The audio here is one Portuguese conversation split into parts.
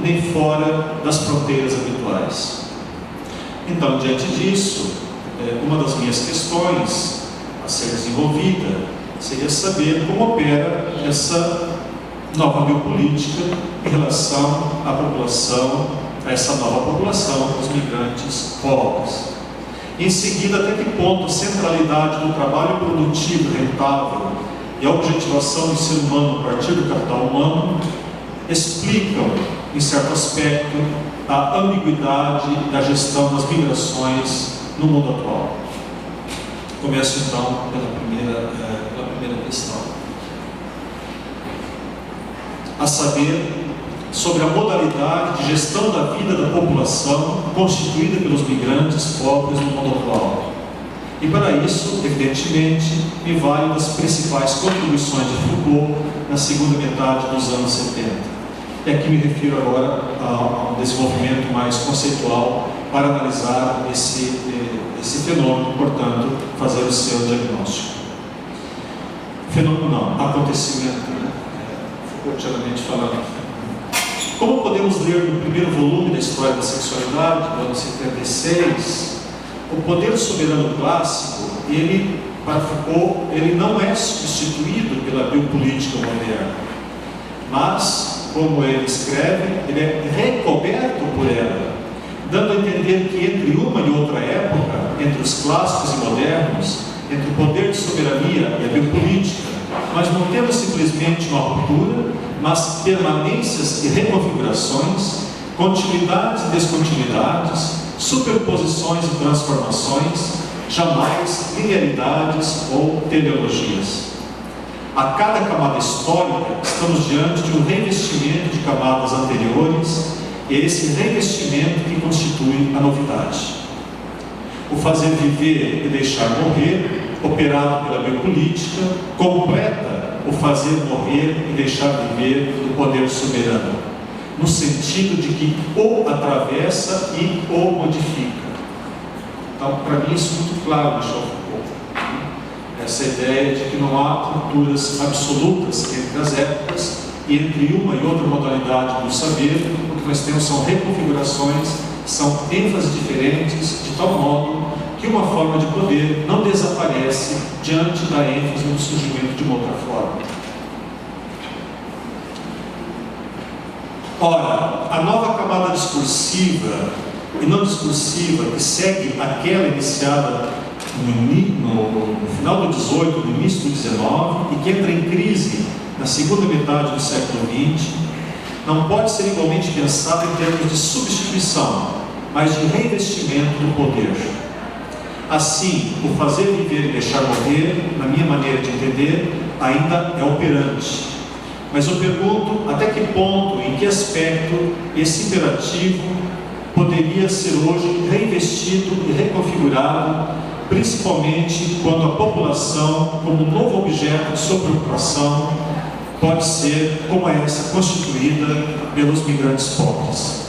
nem fora das fronteiras habituais. Então, diante disso, uma das minhas questões a ser desenvolvida seria saber como opera essa nova biopolítica em relação à população, a essa nova população, os migrantes pobres. Em seguida, até que ponto a centralidade do trabalho produtivo rentável e a objetivação do ser humano a partir do capital humano explicam, em certo aspecto, a ambiguidade da gestão das migrações no mundo atual. Começo então pela primeira questão, a saber, sobre a modalidade de gestão da vida da população constituída pelos migrantes pobres no mundo atual. E para isso, evidentemente, me valho das principais contribuições de Foucault na segunda metade dos anos 70. E aqui me refiro agora a um desenvolvimento mais conceitual para analisar esse fenômeno, portanto, fazer o seu diagnóstico. Fenômeno não, acontecimento, Foucaultianamente falando. Como podemos ler no primeiro volume da História da Sexualidade, do ano 76, o poder soberano clássico, ele, para Foucault, ele não é substituído pela biopolítica moderna, mas, como ele escreve, ele é recoberto por ela, dando a entender que entre uma e outra época, entre os clássicos e modernos, entre o poder de soberania e a biopolítica, nós não temos simplesmente uma ruptura, mas permanências e reconfigurações, continuidades e descontinuidades, superposições e transformações, jamais linearidades ou teleologias. A cada camada histórica, estamos diante de um revestimento de camadas anteriores, e é esse revestimento que constitui a novidade. O fazer viver e deixar morrer, operado pela biopolítica, completa o fazer morrer e deixar viver do poder soberano, no sentido de que o atravessa e o modifica. Então, para mim, isso é muito claro, Michel Foucault. Essa ideia de que não há rupturas absolutas entre as épocas e entre uma e outra modalidade do saber, o que nós temos são reconfigurações, são ênfases diferentes, de tal modo que uma forma de poder não desaparece diante da ênfase no surgimento de uma outra forma. Ora, a nova camada discursiva e não discursiva que segue aquela iniciada no final do XVIII, no início do XIX, e que entra em crise na segunda metade do século XX, não pode ser igualmente pensada em termos de substituição, mas de revestimento do poder. Assim, o fazer viver e deixar morrer, na minha maneira de entender, ainda é operante. Mas eu pergunto até que ponto, em que aspecto, esse imperativo poderia ser hoje reinvestido e reconfigurado, principalmente quando a população, como um novo objeto de sua preocupação, pode ser como essa constituída pelos migrantes pobres.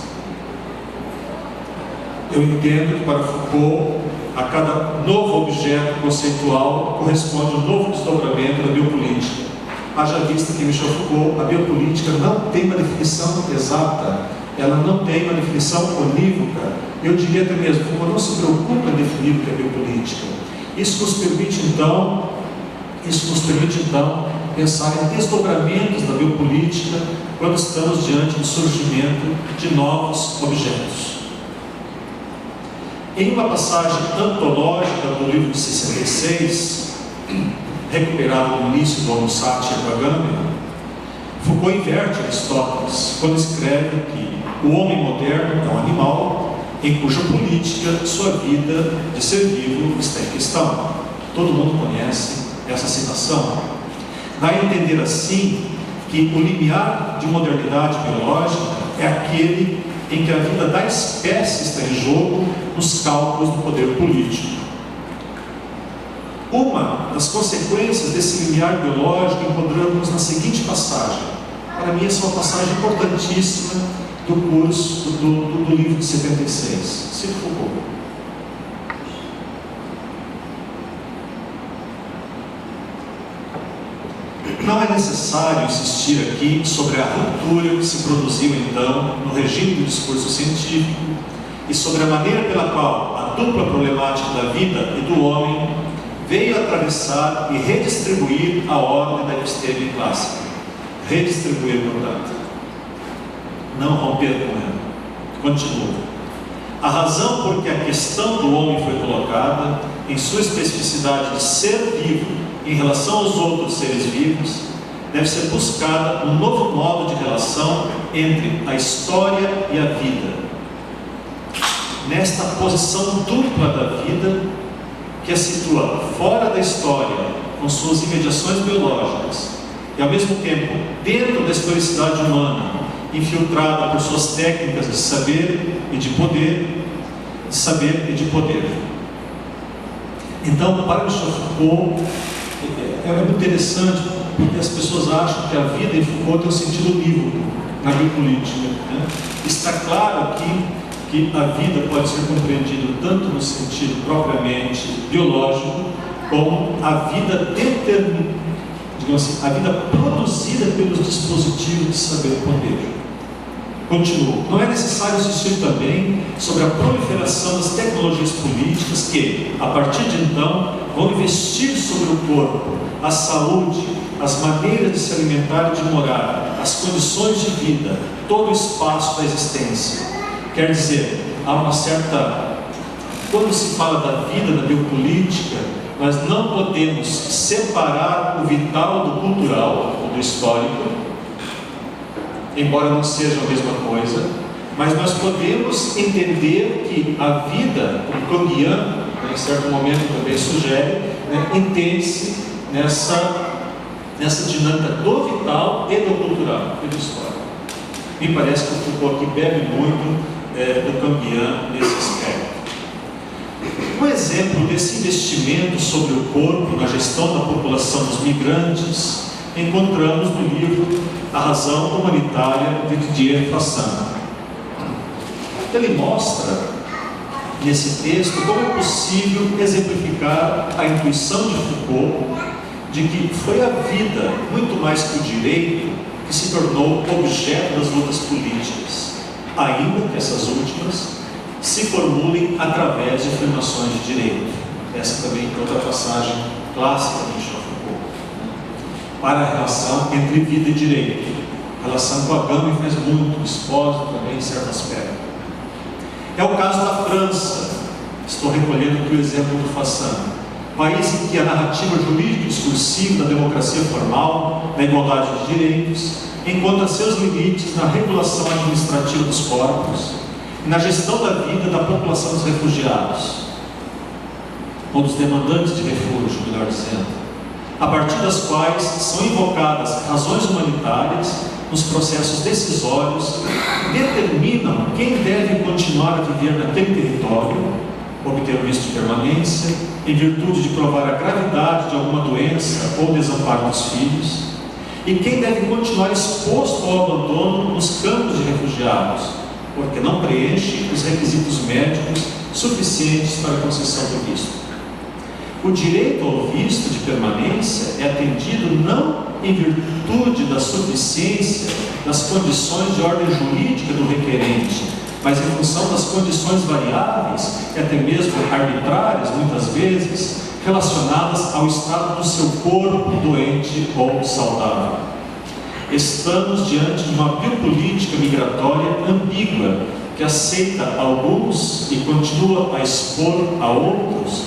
Eu entendo que para Foucault, a cada novo objeto conceitual corresponde um novo desdobramento da biopolítica. Haja vista que Michel Foucault, a biopolítica não tem uma definição exata, ela não tem uma definição unívoca. Eu diria até mesmo, Foucault não se preocupa em definir o que é biopolítica. Isso nos permite então pensar em desdobramentos da biopolítica quando estamos diante do surgimento de novos objetos. Em uma passagem antológica do livro de 66, recuperado no início do Homo Sapiens Agamben, Foucault inverte Aristóteles quando escreve que o homem moderno é um animal em cuja política sua vida de ser vivo está em questão. Todo mundo conhece essa citação. Dá a entender assim que o limiar de modernidade biológica é aquele em que a vida da espécie está em jogo nos cálculos do poder político. Uma das consequências desse limiar biológico encontramos na seguinte passagem. Para mim, essa é uma passagem importantíssima do curso do livro de 76. Cito Foucault. Não é necessário insistir aqui sobre a ruptura que se produziu então no regime do discurso científico e sobre a maneira pela qual a dupla problemática da vida e do homem veio atravessar e redistribuir a ordem da episteme clássica. Redistribuir, portanto. Não romper com ela. Continua. A razão por que a questão do homem foi colocada, em sua especificidade de ser vivo em relação aos outros seres vivos, deve ser buscada um novo modo de relação entre a história e a vida. Nesta posição dupla da vida, que a situa fora da história, com suas imediações biológicas, e ao mesmo tempo dentro da historicidade humana, infiltrada por suas técnicas de saber e de poder, Então, para Michel Foucault, é muito interessante, porque as pessoas acham que a vida em Foucault tem um sentido unívoco na biopolítica, né? Está claro aqui que a vida pode ser compreendida tanto no sentido propriamente biológico, como a vida digamos assim, a vida produzida pelos dispositivos de saber e poder. Continuo. Não é necessário insistir também sobre a proliferação das tecnologias políticas que, a partir de então, vão investir sobre o corpo, a saúde, as maneiras de se alimentar e de morar, as condições de vida, todo o espaço da existência. Quer dizer, há uma certa... Quando se fala da vida, da biopolítica, nós não podemos separar o vital do cultural ou do histórico, embora não seja a mesma coisa, mas nós podemos entender que a vida, como Kangian, em certo momento também sugere, entende-se nessa dinâmica do vital e do cultural e do histórico. Me parece que o Foucault aqui bebe muito do Kangian nesse aspecto. Um exemplo desse investimento sobre o corpo na gestão da população dos migrantes encontramos no livro A Razão Humanitária de Didier Fassin. Ele mostra nesse texto como é possível exemplificar a intuição de Foucault de que foi a vida, muito mais que o direito, que se tornou objeto das lutas políticas, ainda que essas últimas se formulem através de afirmações de direito. Essa também é outra passagem clássica de Michel Foucault, para a relação entre vida e direito. A relação com a Gama faz muito, exposta também em certo aspecto. É o caso da França. Estou recolhendo aqui o exemplo do Fassin, país em que a narrativa jurídico-discursiva da democracia formal, da igualdade de direitos, encontra seus limites na regulação administrativa dos corpos e na gestão da vida da população dos refugiados, ou dos demandantes de refúgio, melhor dizendo, a partir das quais são invocadas razões humanitárias nos processos decisórios que determinam quem deve continuar a viver naquele território, obter o visto de permanência, em virtude de provar a gravidade de alguma doença ou desamparo dos filhos, e quem deve continuar exposto ao abandono nos campos de refugiados, porque não preenche os requisitos médicos suficientes para a concessão do visto. O direito ao visto de permanência é atendido não em virtude da suficiência das condições de ordem jurídica do requerente, mas em função das condições variáveis e até mesmo arbitrárias, muitas vezes, relacionadas ao estado do seu corpo doente ou saudável. Estamos diante de uma biopolítica migratória ambígua, que aceita alguns e continua a expor a outros,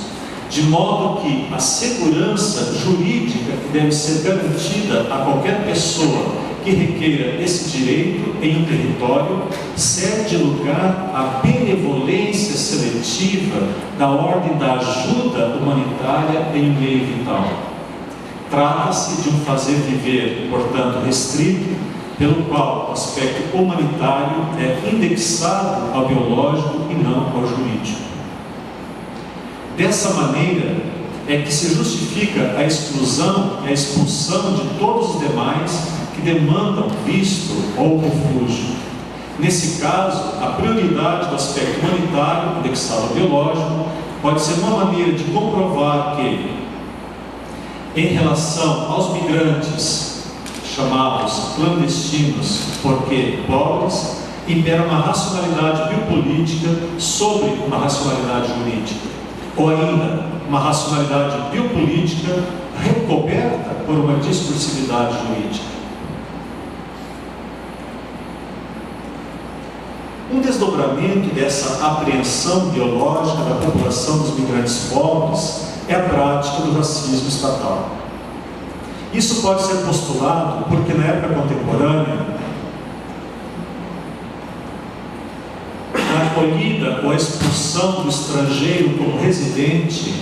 de modo que a segurança jurídica que deve ser garantida a qualquer pessoa que requeira esse direito em um território cede lugar à benevolência seletiva da ordem da ajuda humanitária em um meio vital. Trata-se de um fazer viver, portanto, restrito, pelo qual o aspecto humanitário é indexado ao biológico e não ao jurídico. Dessa maneira é que se justifica a exclusão e a expulsão de todos os demais que demandam visto ou refúgio. Nesse caso, a prioridade do aspecto humanitário, indexado ao biológico, pode ser uma maneira de comprovar que, em relação aos migrantes chamados clandestinos porque pobres, impera uma racionalidade biopolítica sobre uma racionalidade jurídica, ou ainda uma racionalidade biopolítica recoberta por uma discursividade jurídica. Um desdobramento dessa apreensão biológica da população dos migrantes pobres é a prática do racismo estatal. Isso pode ser postulado porque na época contemporânea a acolhida ou a expulsão do estrangeiro como residente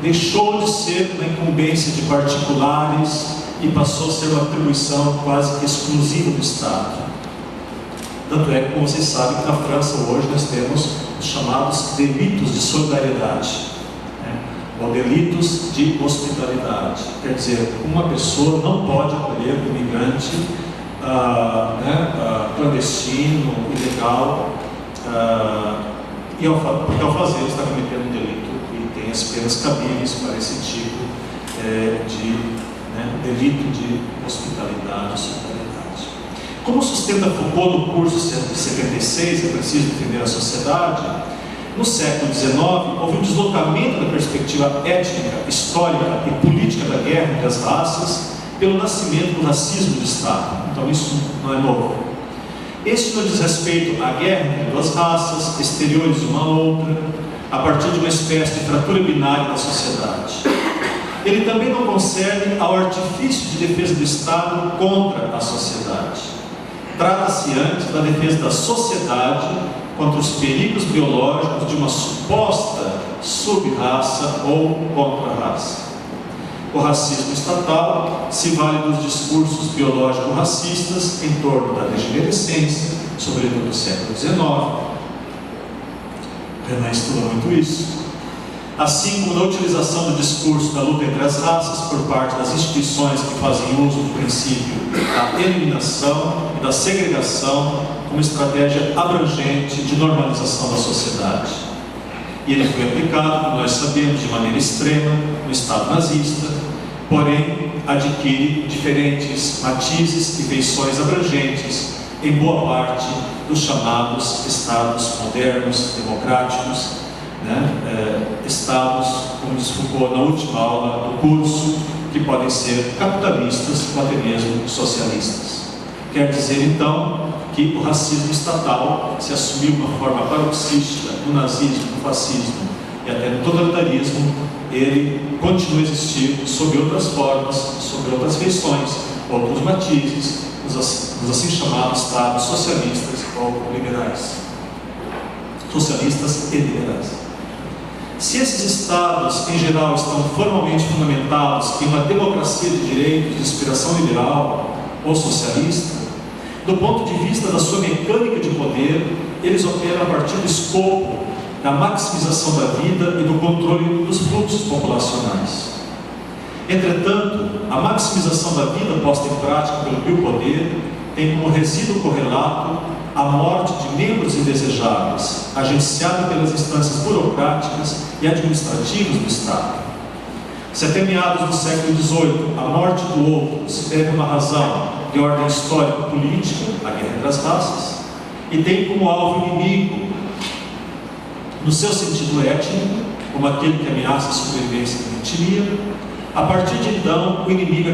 deixou de ser uma incumbência de particulares e passou a ser uma atribuição quase que exclusiva do Estado. Tanto é que, como vocês sabem, que na França hoje nós temos os chamados delitos de solidariedade, ou delitos de hospitalidade. Quer dizer, uma pessoa não pode acolher um imigrante clandestino, ilegal, porque ao fazer ele está cometendo um delito e tem as penas cabíveis para esse tipo de delito de hospitalidade. Como sustenta Foucault no curso de 76, é preciso defender a sociedade, no século XIX houve um deslocamento da perspectiva étnica, histórica e política da guerra entre as raças pelo nascimento do racismo de Estado. Então isso não é novo. Este não diz respeito à guerra entre duas raças, exteriores de uma a outra, a partir de uma espécie de fratura binária da sociedade. Ele também não concerne ao artifício de defesa do Estado contra a sociedade. Trata-se antes da defesa da sociedade contra os perigos biológicos de uma suposta sub-raça ou contra-raça. O racismo estatal se vale dos discursos biológico-racistas em torno da degenerescência, sobretudo no século XIX. Renan estuda muito isso. Assim como na utilização do discurso da luta entre as raças por parte das instituições que fazem uso do princípio da eliminação e da segregação como estratégia abrangente de normalização da sociedade. E ele foi aplicado, como nós sabemos, de maneira extrema no Estado nazista, porém adquire diferentes matizes e feições abrangentes em boa parte dos chamados Estados modernos, democráticos, Estados, como diz Foucault na última aula do curso, que podem ser capitalistas ou até mesmo socialistas. Quer dizer, então, que o racismo estatal se assumiu de uma forma paroxística no nazismo, no fascismo e até no totalitarismo. Ele continua a existir sob outras formas, sob outras feições, outros matizes, nos assim chamados Estados socialistas ou liberais. Socialistas e liberais. Se esses Estados, em geral, estão formalmente fundamentados em uma democracia de direitos de inspiração liberal ou socialista, do ponto de vista da sua mecânica de poder, eles operam a partir do escopo da maximização da vida e do controle dos fluxos populacionais. Entretanto, a maximização da vida posta em prática pelo biopoder tem como resíduo correlato a morte de membros indesejáveis, agenciada pelas instâncias burocráticas e administrativas do Estado. Se até meados do século XVIII a morte do outro se deve a uma razão de ordem histórico-política, a guerra entre as raças, e tem como alvo inimigo, no seu sentido étnico, como aquele que ameaça a sobrevivência da etnia, a partir de então o inimigo é